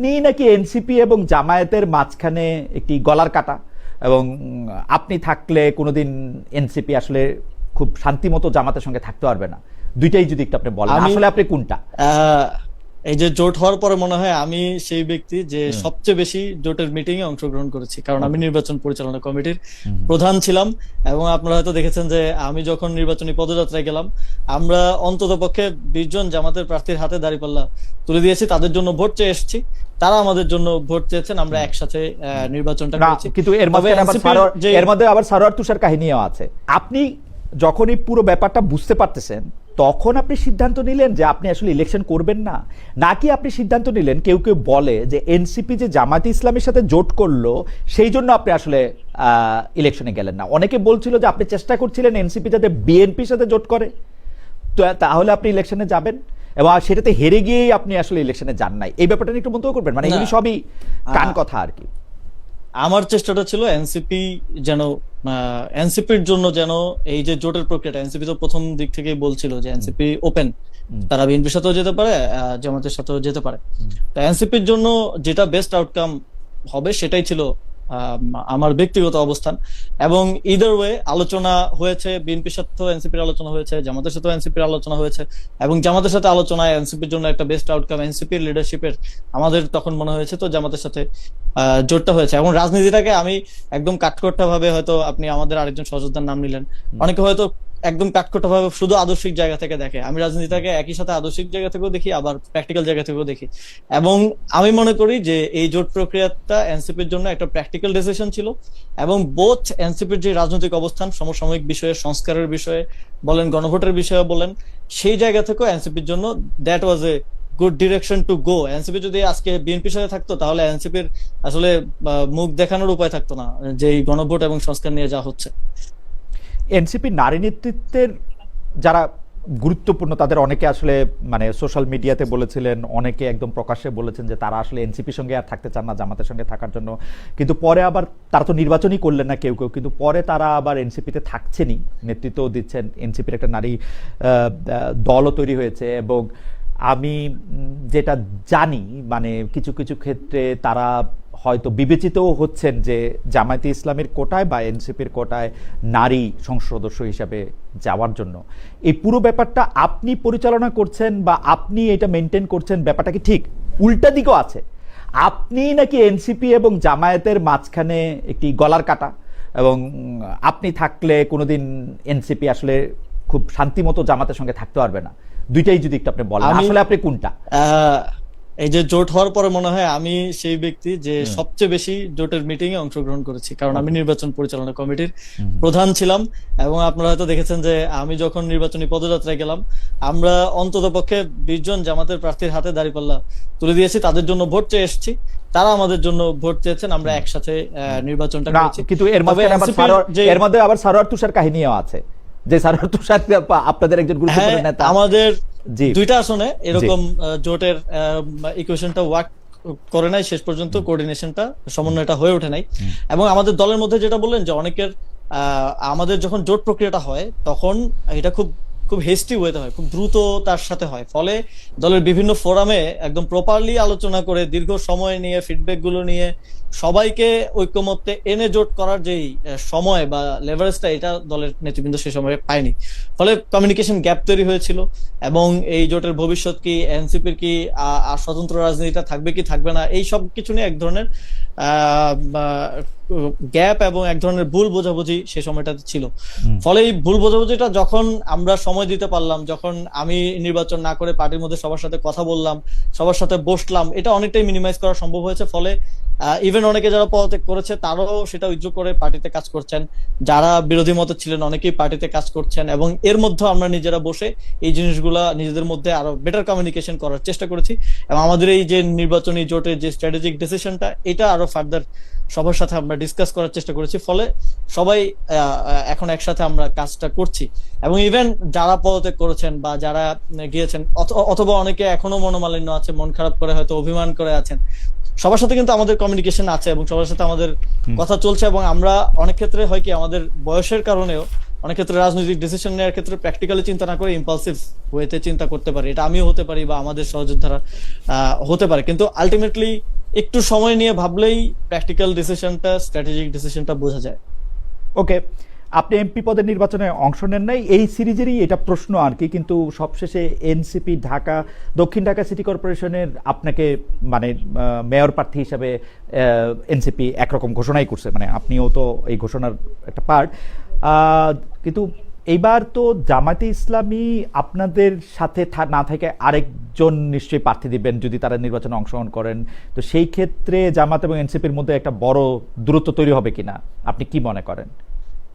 আপনি নাকি এনসিপি এবং জামায়াতের মাঝখানে একটি গলার কাটা, এবং আপনি থাকলে কোনোদিন এনসিপি আসলে খুব শান্তিমতো জামাতের সঙ্গে থাকতে পারবে না। দুইটাই যদি একটু আপনি বলেন, আসলে আপনি কোনটা? এই যে জোট হওয়ার পরে মনে হয় আমি সেই ব্যক্তি যে সবচেয়ে বেশি জোটের মিটিং এ অংশগ্রহণ করেছি, কারণ আমি নির্বাচন পরিচালনা কমিটির প্রধান ছিলাম। এবং আপনারা হয়তো দেখেছেন যে আমি যখন নির্বাচনী পদযাত্রায় গেলাম, আমরা অন্তত পক্ষে 20 জন জামাতের প্রার্থীর হাতে দাঁড়িপাল্লা তুলে দিয়েছি, তাদের জন্য ভোট চেয়ে এসেছি, তারা আমাদের জন্য ভোট চেয়েছেন, আমরা একসাথে নির্বাচনটা করেছি। কিন্তু এর মধ্যে আবার সারোয়ার তুষার কাহিনীও আছে। আপনি যখন এই পুরো ব্যাপারটা বুঝতে পারতেছেন, তখন আপনি সিদ্ধান্ত নিলেন যে আপনি আসলে ইলেকশন করবেন না, নাকি আপনি সিদ্ধান্ত নিলেন, কেউ কেউ বলে যে এনসিপি যে জামায়াতে ইসলামের সাথে জোট করলো সেই জন্য আপনি আসলে ইলেকশনে গেলেন না? অনেকে বলছিল যে আপনি চেষ্টা করছিলেন এনসিপি যাতে বিএনপির সাথে জোট করে, তো তাহলে আপনি ইলেকশনে যাবেন, এবং সেটাতে হেরে গিয়েই আপনি আসলে ইলেকশনে যান নাই। এই ব্যাপারটা নিয়ে একটু মন্তব্য করবেন? মানে এগুলি সবই কান কথা আর কি। আমার চেষ্টাটা ছিল এনসিপি যেন এনসিপির জন্য যেন এই যে জোটের প্রক্রিয়াটা, এনসিপি তো প্রথম দিক থেকেই বলছিল যে এনসিপি ওপেন, তারা বিএনপির সাথেও যেতে পারে, জামাতের সাথেও যেতে পারে। তো এনসিপির জন্য যেটা বেস্ট আউটকাম হবে সেটাই ছিল আমার ব্যক্তিগত অবস্থান। এবং ইদার ওয়ে আলোচনা হয়েছে, বিএনপির সাথেও এনসিপির আলোচনা হয়েছে, জামাতের সাথেও এনসিপির আলোচনা হয়েছে, এবং জামাতের সাথে আলোচনায় এনসিপির জন্য একটা বেস্ট আউটকাম এনসিপির লিডারশিপের আমাদের তখন মনে হয়েছে, তো জামাতের সাথে জোটটা হয়েছে। এবং রাজনীতিটাকে আমি একদম কাঠখোট্টা ভাবে, হয়তো আপনি আমাদের আরেকজন সহযোদ্ধার নাম নিলেন, অনেকে হয়তো একদম কাঠখোট্টা ভাবে শুধু আদর্শিক জায়গা থেকে দেখে, আমি রাজনীতিটাকে একই সাথে আদর্শিক জায়গা থেকেও দেখি, আবার প্র্যাকটিক্যাল জায়গা থেকেও দেখি। এবং আমি মনে করি যে এই জোট প্রক্রিয়াটা এনসিপির জন্য একটা প্র্যাকটিক্যাল ডিসিশন ছিল, এবং বোথ এনসিপির যে রাজনৈতিক অবস্থান, সমসাময়িক বিষয়ে, সংস্কারের বিষয়ে বলেন, গণভোটের বিষয়ে বলেন, সেই জায়গা থেকেও এনসিপির জন্য that was a good direction to go. NCP যদি আজকে বিএনপির সাথে থাকতো, তাহলে এনসিপির আসলে মুখ দেখানোর উপায় থাকতো না যে এই গণভোট এবং সংস্কার নিয়ে যা হচ্ছে। এনসিপি নারী নেতৃত্বের যারা গুরুত্বপূর্ণ, তাদের অনেকে আসলে মানে সোশ্যাল মিডিয়াতে বলেছিলেন, অনেকে একদম প্রকাশ্যে বলেছেন যে তারা আসলে এনসিপির সঙ্গে আর থাকতে চান না, জামাতের সঙ্গে থাকার জন্য। কিন্তু পরে আবার তারা তো নির্বাচনই করলেন না কেউ কেউ, কিন্তু পরে তারা আবার এনসিপিতে থাকছেনই, নেতৃত্বও দিচ্ছেন, এনসিপির একটা নারী দলও তৈরি হয়েছে। এবং আমি যেটা জানি, মানে কিছু কিছু ক্ষেত্রে তারা হয়তো বিবেচিতও হচ্ছেন যে জামায়াতে ইসলামের কোটায় বা এনসিপির কোটায় নারী সংসদ সদস্য হিসাবে যাওয়ার জন্য। এই পুরো ব্যাপারটা আপনি পরিচালনা করছেন বা আপনি এটা মেনটেন করছেন, ব্যাপারটা কি ঠিক? উল্টা দিকও আছে, আপনি নাকি এনসিপি এবং জামায়াতের মাঝখানে একটি গলার কাটা, এবং আপনি থাকলে কোনোদিন এনসিপি আসলে খুব শান্তিমতো জামাতের সঙ্গে থাকতে পারবে না। দুইটাই যদি একটু আপনি বলেন, আসলে আপনি কোনটা? এই যে জোট হওয়ার পরে মনে হয় আমি সেই ব্যক্তি যে সবচেয়ে বেশি জোটের মিটিং এ অংশগ্রহণ করেছি, কারণ আমি নির্বাচন পরিচালনা কমিটির প্রধান ছিলাম। এবং আপনারা হয়তো দেখেছেন যে আমি যখন নির্বাচনী পদযাত্রায় গেলাম, আমরা অন্তত পক্ষে 20 জন জামাতের প্রার্থীর হাতে দাঁড়িপাল্লা তুলে দিয়েছি, তাদের জন্য ভোট চেয়ে এসেছি, তারা আমাদের জন্য ভোট চেয়েছেন, আমরা একসাথে নির্বাচনটা করেছি। কিন্তু এর মধ্যে আবার সারোয়ার তুষার কাহিনীও আছে, যে সারোয়ার তুষার আপনাদের একজন গুরুত্বপূর্ণ নেতা। আমাদের দুইটা আসনে এরকম জোটের ইকুয়েশনটা ওয়ার্ক করে নাই শেষ পর্যন্ত, কোঅর্ডিনেশনটা, সমন্বয়টা হয়ে ওঠে নাই। এবং আমাদের দলের মধ্যে যেটা বললেন যে অনেকের আমাদের যখন জোট প্রক্রিয়াটা হয় তখন এটা খুব খুব হেস্টি ওয়েতে হয়, খুব দ্রুত তার সাথে হয়, ফলে দলের বিভিন্ন ফোরামে একদম প্রপারলি আলোচনা করে দীর্ঘ সময় নিয়ে ফিডব্যাক গুলো নিয়ে সবাইকে ঐক্যমত্যে এনে জোট করার যেই সময় বা লেভারেজটা, এটা দলের নেতৃবৃন্দ সে সময় পায়নি। ফলে কমিউনিকেশন গ্যাপ তৈরি হয়েছিল। এবং এই জোটের ভবিষ্যৎ কি, এনসিপির কি স্বতন্ত্র রাজনীতিটা থাকবে কি থাকবে না, এই সব কিছু নিয়ে এক ধরনের গ্যাপ এবং এক ধরনের ভুল বোঝাবুঝি সে সময়টাতে ছিল। ফলে এই ভুল বোঝাবুঝিটা যখন আমরা সময় দিতে পারলাম, যখন আমি নির্বাচন না করে পার্টির মধ্যে সবার সাথে কথা বললাম, সবার সাথে বসলাম, এটা অনেকটাই মিনিমাইজ করা সম্ভব হয়েছে। ফলে ইভেন অনেকে যারা পদত্যাগ করেছে তারাও সেটা উদ্যোগ করে পার্টিতে কাজ করছেন, যারা বিরোধী মতে ছিলেন অনেকেই পার্টিতে কাজ করছেন। এবং এর মধ্যে আমরা নিজেরা বসে এই জিনিসগুলা নিজেদের মধ্যে আরো বেটার কমিউনিকেশন করার চেষ্টা করেছি। এবং আমাদের এই যে নির্বাচনী জোটের যে স্ট্র্যাটেজিক ডিসিশনটা, এটা আরো ফার্দার সবার সাথে আমরা ডিসকাস করার চেষ্টা করেছি। ফলে সবাই এখন একসাথে আমরা কাজটা করছি। এবং ইভেন যারা পদত্যাগ করেছেন বা যারা গিয়েছেন, অথবা অনেকে এখনো মনোমালিন্য আছে, মন খারাপ করে হয়তো অভিমান করে আছেন, সবার সাথে কিন্তু আমাদের কমিউনিকেশন আছে এবং সবার সাথে আমাদের কথা চলছে। এবং আমরা অনেক ক্ষেত্রে হয় কি, আমাদের বয়সের কারণেও অনেক ক্ষেত্রে রাজনৈতিক ডিসিশন নেওয়ার ক্ষেত্রে প্র্যাকটিক্যালি চিন্তা না করে ইম্পালসিভ ওয়েতে চিন্তা করতে পারে, এটা আমিও হতে পারি বা আমাদের সহযোদ্ধারা হতে পারে, কিন্তু আলটিমেটলি একটু সময় নিয়ে ভাবলেই প্র্যাকটিক্যাল ডিসিশনটা, স্ট্র্যাটেজিক ডিসিশনটা বোঝা যায়। ওকে, আপনি এমপি পদের নির্বাচনে অংশ নেন নাই, এই সিরিজেরই এটা প্রশ্ন আর কি, কিন্তু সবশেষে এনসিপি ঢাকা দক্ষিণ ঢাকা সিটি কর্পোরেশনের আপনাকে মানে মেয়র প্রার্থী হিসাবে এনসিপি একরকম ঘোষণাই করছে, মানে আপনিও তো এই ঘোষণার একটা পার্ট, কিন্তু এইবার তো জামায়াতে ইসলামী আপনাদের সাথে না থেকে আরেকজন নিশ্চয়ই প্রার্থী দিবেন যদি তারা নির্বাচনে অংশগ্রহণ করেন, তো সেই ক্ষেত্রে জামাত এবং এনসিপির মধ্যে একটা বড় দূরত্ব তৈরি হবে কিনা আপনি কি মনে করেন,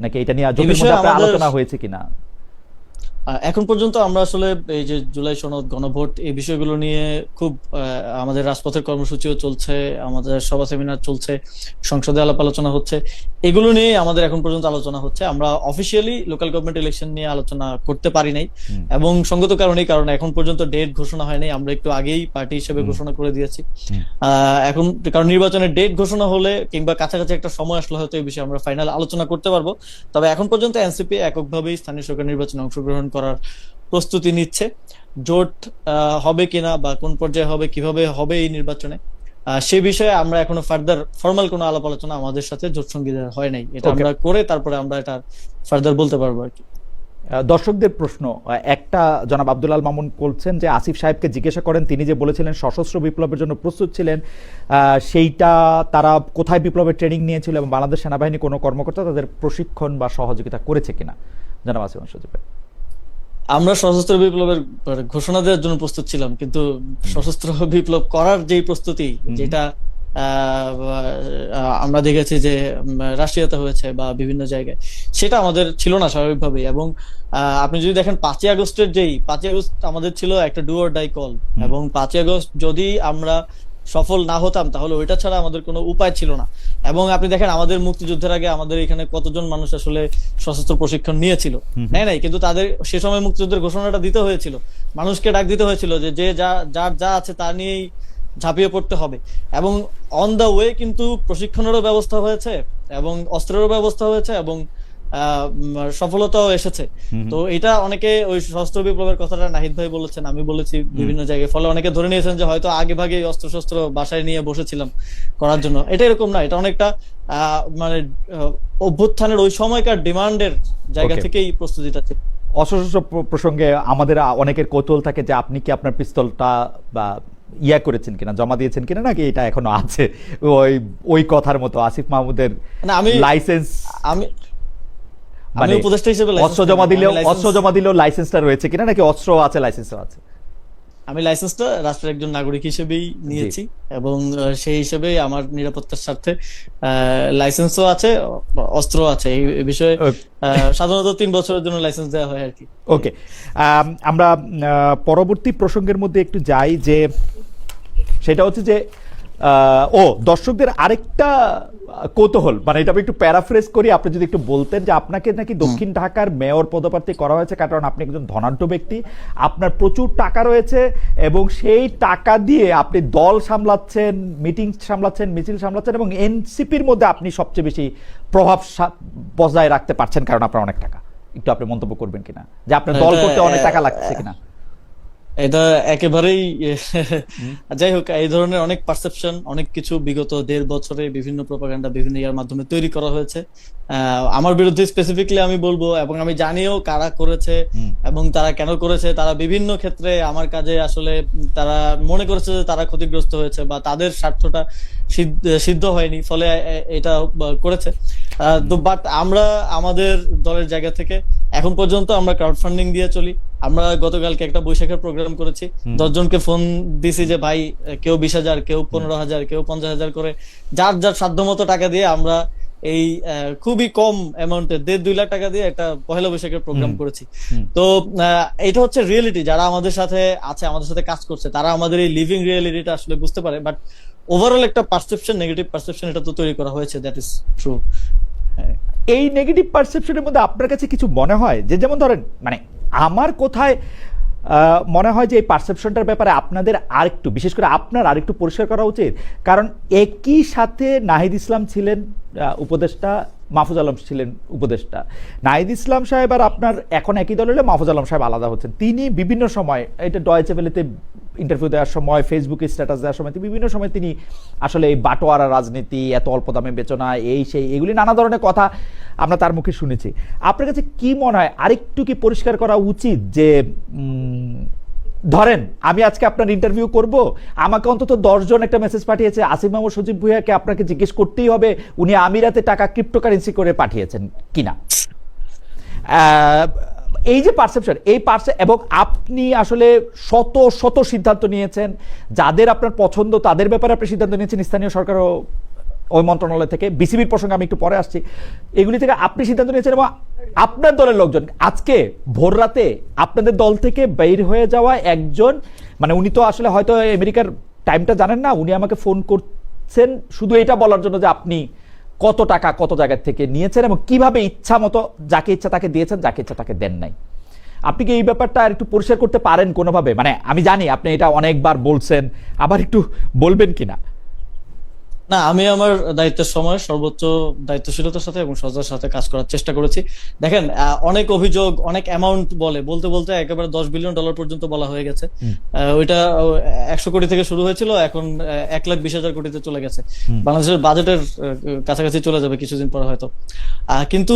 নাকি এটা নিয়ে জোটের মধ্যে আপনার আলোচনা হয়েছে কিনা? এখন পর্যন্ত আমরা আসলে এই যে জুলাই সনদ, গণভোট, এই বিষয়গুলো নিয়ে খুব আমাদের রাজপথের কর্মসূচিও চলছে, আমাদের সভা সেমিনার চলছে, সংসদে আলাপ আলোচনা হচ্ছে, এগুলো নিয়ে আমাদের এখন পর্যন্ত আলোচনা হচ্ছে। আমরা অফিসিয়ালি লোকাল গভর্নমেন্ট ইলেকশন নিয়ে আলোচনা করতে পারি নাই, এবং সঙ্গত কারণেই, কারণ এখন পর্যন্ত ডেট ঘোষণা হয় নাই, আমরা একটু আগেই পার্টি হিসেবে ঘোষণা করে দিয়েছি। এখন কারণ নির্বাচনের ডেট ঘোষণা হলে কিংবা কাছাকাছি একটা সময় আসলে হয়তো এই বিষয়ে আমরা ফাইনাল আলোচনা করতে পারবো। তবে এখন পর্যন্ত এনসিপি এককভাবেই স্থানীয় সরকার নির্বাচনে অংশগ্রহণ করার প্রস্তুতি নিচ্ছে। জোট হবে কিনা বা কোন পর্যায়ে হবে, কিভাবে হবে এই নির্বাচনে, সে বিষয়ে আমরা এখনো ফার্দার ফর্মাল কোনো আলাপ আলোচনা আমাদের সাথে জোট সঙ্গীদের হয় নাই। এটা আমরা করে তারপরে আমরা এটা ফার্দার বলতে পারবো আর কি। দর্শকদের প্রশ্ন, একটা জনাব আব্দুল আল মামুন বলছেন যে আসিফ সাহেবকে জিজ্ঞাসা করেন, তিনি যে বলেছিলেন সশস্ত্র বিপ্লবের জন্য প্রস্তুত ছিলেন, সেইটা তারা কোথায় বিপ্লবের ট্রেনিং নিয়েছিল এবং বাংলাদেশ সেনাবাহিনী কোনো কর্মকর্তা তাদের প্রশিক্ষণ বা সহযোগিতা করেছে কিনা? জনাব আসিফ সজীব ভাই। আমরা সশস্ত্র বিপ্লবের ঘোষণা দেওয়ার জন্য প্রস্তুত ছিলাম, কিন্তু সশস্ত্র বিপ্লব করার যেই প্রস্তুতি, যেটা আমরা দেখেছি যে রাশিয়াতে হয়েছে বা বিভিন্ন জায়গায়, সেটা আমাদের ছিল না স্বাভাবিকভাবেই। এবং আপনি যদি দেখেন 5ই আগস্টের 5ই আগস্ট আমাদের ছিল একটা ডু অর ডাই কল, এবং 5ই আগস্ট যদি আমরা সফল না হতাম তাহলে ওইটা ছাড়া আমাদের কোনো উপায় ছিল না। এবং আপনি দেখেন আমাদের মুক্তিযুদ্ধের আগে আমাদের এখানে কতজন মানুষ আসলে সশস্ত্র প্রশিক্ষণ নিয়েছিল, নাই, কিন্তু তাদের সে সময় মুক্তিযুদ্ধের ঘোষণাটা দিতে হয়েছিল, মানুষকে ডাক দিতে হয়েছিল যে যে যার যা আছে তা নিয়েই ঝাঁপিয়ে পড়তে হবে। এবং অন দা ওয়ে কিন্তু প্রশিক্ষণেরও ব্যবস্থা হয়েছে এবং অস্ত্রেরও ব্যবস্থা হয়েছে এবং সফলতাও এসেছে। তো এটা অনেকে ওই সশস্ত্র বিপ্লবের কথাটা নাহিদ ভাই বলেছেন, আমি বলেছি বিভিন্ন জায়গায়, ফলে অনেকে ধরে নিয়েছেন যে হয়তো আগে ভাগে অস্ত্র শস্ত্র বাসায় নিয়ে বসেছিলাম করার জন্য। এটা এরকম না, এটা অনেকটা মানে অভ্যুত্থানের ওই সময়কার ডিমান্ডের জায়গা থেকেই প্রস্তুতিটা ছিল। অসশস্ত্র প্রসঙ্গে আমাদের অনেকের কৌতূহল থাকে যে আপনি কি আপনার পিস্তলটা বা করেছেন কিনা, জমা দিয়েছেন কিনা, নাকি এটা এখনো আছে ওই কথার মতো আসিফ মাহমুদের লাইসেন্স, মানে উপদেষ্টা হিসেবে অস্ত্র জমা দিলেও লাইসেন্সটা রয়েছে কিনা, নাকি অস্ত্র আছে লাইসেন্সও আছে? আমি লাইসেন্সটা রাষ্ট্রের একজন নাগরিক হিসেবেই নিয়েছি, এবং সেই হিসেবে আমার নিরাপত্তার স্বার্থে লাইসেন্সও আছে, অস্ত্র আছে। এই বিষয়ে সাধারণত 3 বছরের জন্য লাইসেন্স দেওয়া হয় আর কি। ওকে, আমরা পরবর্তী প্রসঙ্গের মধ্যে একটু যাই, যে সেটা হচ্ছে যে দর্শকদের আরেকটা কৌতূহল, মানে এটা আমি একটু প্যারাফ্রেজ করি, আপনি যদি একটু বলতেন যে আপনাকে নাকি দক্ষিণ ঢাকার মেয়র পদপ্রার্থী করা হয়েছে কারণ আপনি একজন ধনাঢ্য ব্যক্তি, আপনার প্রচুর টাকা রয়েছে এবং সেই টাকা দিয়ে আপনি দল সামলাচ্ছেন, মিটিং সামলাচ্ছেন, মিছিল সামলাচ্ছেন, এবং এনসিপির মধ্যে আপনি সবচেয়ে বেশি প্রভাব বজায় রাখতে পারছেন কারণ আপনার অনেক টাকা। একটু আপনি মন্তব্য করবেন কিনা যে আপনার দল করতে অনেক টাকা লাগছে কিনা? এটা একেবারেই যাই হোক, এই ধরনের অনেক পারসেপশন, অনেক কিছু বিগত 1.5 বছরে বিভিন্ন প্রপাগান্ডা বিভিন্ন ইয়ার মাধ্যমে তৈরি করা হয়েছে আমার বিরুদ্ধে স্পেসিফিকলি আমি বলবো, এবং আমি জানিও কারা করেছে এবং তারা কেন করেছে। তারা বিভিন্ন ক্ষেত্রে আমার কাজে আসলে তারা মনে করেছে যে তারা ক্ষতিগ্রস্ত হয়েছে বা তাদের স্বার্থটা সিদ্ধ হয়নি, ফলে এটা করেছে। তো বাট আমরা আমাদের দলের জায়গা থেকে এখন পর্যন্ত আমরা ক্রাউড ফান্ডিং দিয়ে চলি। আমরা গতকালকে একটা বৈশাখের প্রোগ্রাম করেছি, 10 জনকে ফোন দিছি যে ভাই কেউ 20,000, কেউ 15,000, কেউ 50,000 করে যার যার সাধ্য মতো টাকা দিয়ে আমরা এই খুবই কম অ্যামাউন্টে 1.5-2 লাখ টাকা দিয়ে একটা পহেলা বৈশাখের প্রোগ্রাম করেছি। তো এটা হচ্ছে রিয়েলিটি, যারা আমাদের সাথে আছে, আমাদের সাথে কাজ করছে, তারা আমাদের এই লিভিং রিয়েলিটিটা আসলে বুঝতে পারে। বাট ওভারঅল একটা পারসেপশন, নেগেটিভ পারসেপশন এটা তো তৈরি করা হয়েছে, দ্যাট ইজ ট্রু। এই নেগেটিভ পারসেপশনের মধ্যে আপনার কাছে কিছু মনে হয় যে, যেমন ধরেন, মানে আমার কোথায় মনে হয় যে এই পারসেপশনটার ব্যাপারে আপনাদের আরেকটু, বিশেষ করে আপনার আরেকটু পরিষ্কার করা উচিত, কারণ একই সাথে নাহিদ ইসলাম ছিলেন উপদেষ্টা, মাহফুজ আলম ছিলেন উপদেষ্টা। নাহিদ ইসলাম সাহেব আর আপনার এখন একই দল হলে মাহফুজ আলম সাহেব আলাদা হচ্ছেন। তিনি বিভিন্ন সময়, এটা ডয়েচে ভেলেতে ইন্টারভিউ দেওয়ার সময়, ফেসবুকে স্ট্যাটাস দেওয়ার সময়, বিভিন্ন সময় তিনি আসলে এই বাটোয়ারা রাজনীতি, এত অল্প দামে বেচনা, এই সেই, এগুলি নানা ধরনের কথা আমরা তার মুখে শুনেছি। আপনার কাছে কি মনে হয় আরেকটু কি পরিষ্কার করা উচিত যে ধরেন আমি আজকে আপনার ইন্টারভিউ করব, আমাকে অন্তত 10 জন একটা মেসেজ পাঠিয়েছে, আসিফ মাহমুদ সজীব ভুঁইয়াকে আপনাকে জিজ্ঞেস করতেই হবে উনি আমিরাতে টাকা ক্রিপ্টোকারেন্সি করে পাঠিয়েছেন কিনা। এই যে পারসেপশন, এবং আপনি আসলে শত শত সিদ্ধান্ত নিয়েছেন, যাদের আপনার পছন্দ তাদের ব্যাপারে আপনি সিদ্ধান্ত নিয়েছেন, স্থানীয় সরকার ও ওই মন্ত্রণালয় থেকে, বিসিবির প্রসঙ্গে আমি একটু পরে আসছি, এগুলি থেকে আপনি সিদ্ধান্ত নিয়েছেন এবং আপনার দলের লোকজন আজকে ভোর রাতে আপনাদের দল থেকে বের হয়ে যাওয়া একজন, মানে উনি তো আসলে হয়তো আমেরিকার টাইমটা জানেন না, উনি আমাকে ফোন করছেন শুধু এটা বলার জন্য যে আপনি কত টাকা কত জায়গা থেকে নিয়েছেন এবং কিভাবে ইচ্ছা মতো যাকে ইচ্ছা তাকে দিয়েছেন, যাকে ইচ্ছা তাকে দেন নাই। আপনি কি এই ব্যাপারটা আর একটু পরিষ্কার করতে পারেন কোনোভাবে? মানে আমি জানি আপনি এটা অনেকবার বলছেন, আবার একটু বলবেন কিনা? না, আমি আমার দায়িত্বের সময় সর্বোচ্চ দায়িত্বশীলতার সাথে এবং সততার সাথে কাজ করার চেষ্টা করেছি। দেখেন, অনেক অভিযোগ, অনেক অ্যামাউন্ট বলতে বলতে একেবারে $10 বিলিয়ন পর্যন্ত বলা হয়ে গেছে। ওইটা 100 কোটি থেকে শুরু হয়েছিল, এখন 1,20,000 কোটিতে চলে গেছে। বাংলাদেশের বাজেটের কাছাকাছি চলে যাবে কিছুদিন পরে হয়তো। কিন্তু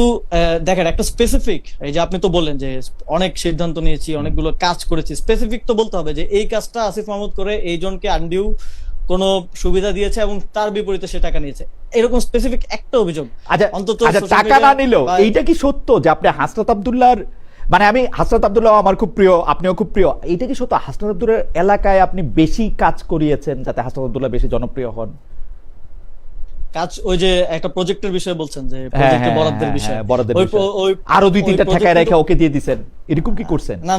দেখেন, একটা স্পেসিফিক, এই যে আপনি তো বললেন যে অনেক সিদ্ধান্ত নিয়েছি, অনেকগুলো কাজ করেছি, স্পেসিফিক তো বলতে হবে যে এই কাজটা আসিফ মাহমুদ করে এই জনকে আনডিউ কোনো সুবিধা দিয়েছে এবং তার বিপরীতে সে টাকা নিয়েছে, এরকম স্পেসিফিক একটা অভিযোগ অন্তত টাকা না নিলেও এইটা কি সত্য যে আপনি হাসনাত আব্দুল্লাহর, মানে আমি হাসনাত আব্দুল্লাহ আমার খুব প্রিয়, আপনিও খুব প্রিয়, এইটা কি সত্য হাসনাত আব্দুল্লাহর এলাকায় আপনি বেশি কাজ করিয়েছেন যাতে হাসনাত আব্দুল্লাহ বেশি জনপ্রিয় হন? কাজ, ওই যে একটা প্রজেক্টের বিষয়ে বলছেন যে প্রজেক্টের বরাদ্দের বিষয়ে, আরো 2-3টা ঠেকায় রেখে ওকে দিয়ে দিবেন, এরকম কি করছেন? না,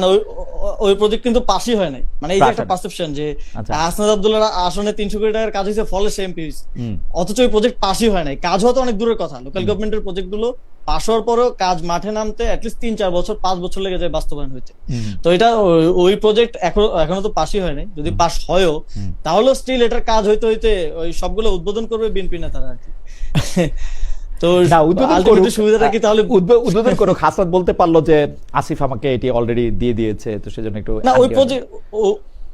ওই প্রজেক্ট কিন্তু পাসই হয় নাই। মানে এই যে একটা পারসেপশন যে হাসনাত আব্দুল্লাহ আসনে 300 কোটি টাকার কাজ হয়েছে, ফলে সে এমপি হয়েছে, অথচ ওই প্রজেক্ট পাসই হয় নাই। কাজ হওয়া তো অনেক দূরের কথা, লোকাল গভর্নমেন্টের প্রজেক্ট গুলো পাস হওয়ার পরেও কাজ মাঠে নামতে অ্যাটলিস্ট 3-4 বছর 5 বছর লেগে যায় বাস্তবায়ন হইতে। তো এটা ওই প্রজেক্ট এখনো তো পাসই হয় নাই। যদি পাস হয়ও তাহলে স্টিল এটার কাজ হইতে হইতে ওই সবগুলো উদ্বোধন করবে বিএনপি নেতারা আর কি। তো সুবিধাটা কি তাহলে উদ্বোধন করো, হাসনাত বলতে পারলো যে আসিফ আমাকে এটি অলরেডি দিয়ে দিয়েছে, তো সেজন্য একটু না,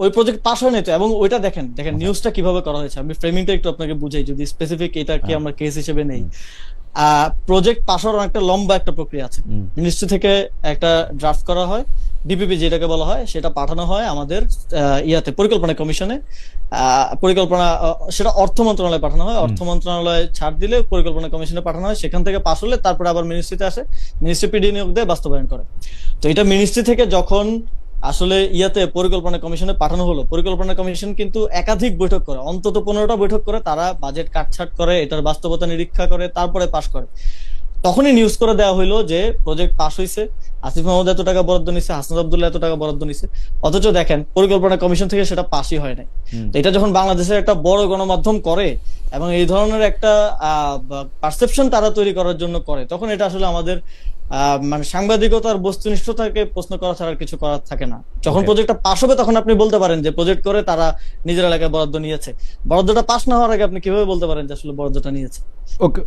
ওই প্রজেক্ট পাস হয় নাই তো। এবং ওইটা দেখেন নিউজটা কিভাবে করা হয়েছে, আমি ফ্রেমিংটা একটু আপনাকে বুঝাই যদি স্পেসিফিক এটা কি আমরা কেস হিসেবে নেই। প্রজেক্ট পাস হওয়ার অনেকটা লম্বা একটা প্রক্রিয়া আছে। মিনিস্ট্রি থেকে একটা ড্রাফট করা হয়, ডিপিপি যেটাকে বলা হয়, সেটা পাঠানো হয় আমাদের পরিকল্পনা কমিশনে। পরিকল্পনা সেটা অর্থ মন্ত্রণালয়ে পাঠানো হয়, অর্থ মন্ত্রণালয়ে ছাড় দিলে পরিকল্পনা কমিশনে পাঠানো হয়, সেখান থেকে পাস হলে তারপরে আবার মিনিস্ট্রিতে আসে, মিনিস্ট্রি পিডি নিয়োগ দিয়ে বাস্তবায়ন করে। তো এটা মিনিস্ট্রি থেকে যখন আসলে পরিকল্পনা কমিশনে পাঠানো হলো, পরিকল্পনা কমিশন কিন্তু একাধিক বৈঠক করে, অন্তত 15টা বৈঠক করে, তারা বাজেট কাটছাট করে, এটার বাস্তবতা নিরীক্ষা করে, তারপরে পাস করে। তখনই নিউজ করে দেওয়া হইলো যে প্রজেক্ট পাস হয়েছে, আসিফ মাহমুদ এত টাকা বরাদ্দ নিছে, হাসনাত আব্দুল্লাহ এত টাকা বরাদ্দ নিছে, অথচ দেখেন পরিকল্পনা কমিশন থেকে সেটা পাসই হয় নাই। তো এটা যখন বাংলাদেশের একটা বড় গণমাধ্যম করে এবং এই ধরনের একটা পারসেপশন তারা তৈরি করার জন্য করে, তখন এটা আসলে আমাদের মানে সাংবাদিকতার বস্তুনিষ্ঠতাকে প্রশ্ন করা ছাড়া কিছু করার থাকে না। যখন প্রজেক্টটা পাস হবে তখন আপনি বলতে পারেন যে প্রজেক্ট করে তারা নিজের এলাকায় বরাদ্দ নিয়েছে। বরাদ্দটা পাস না হওয়ার আগে আপনি কিভাবে বলতে পারেন যে আসলে বরাদ্দটা নিয়েছে? ওকে।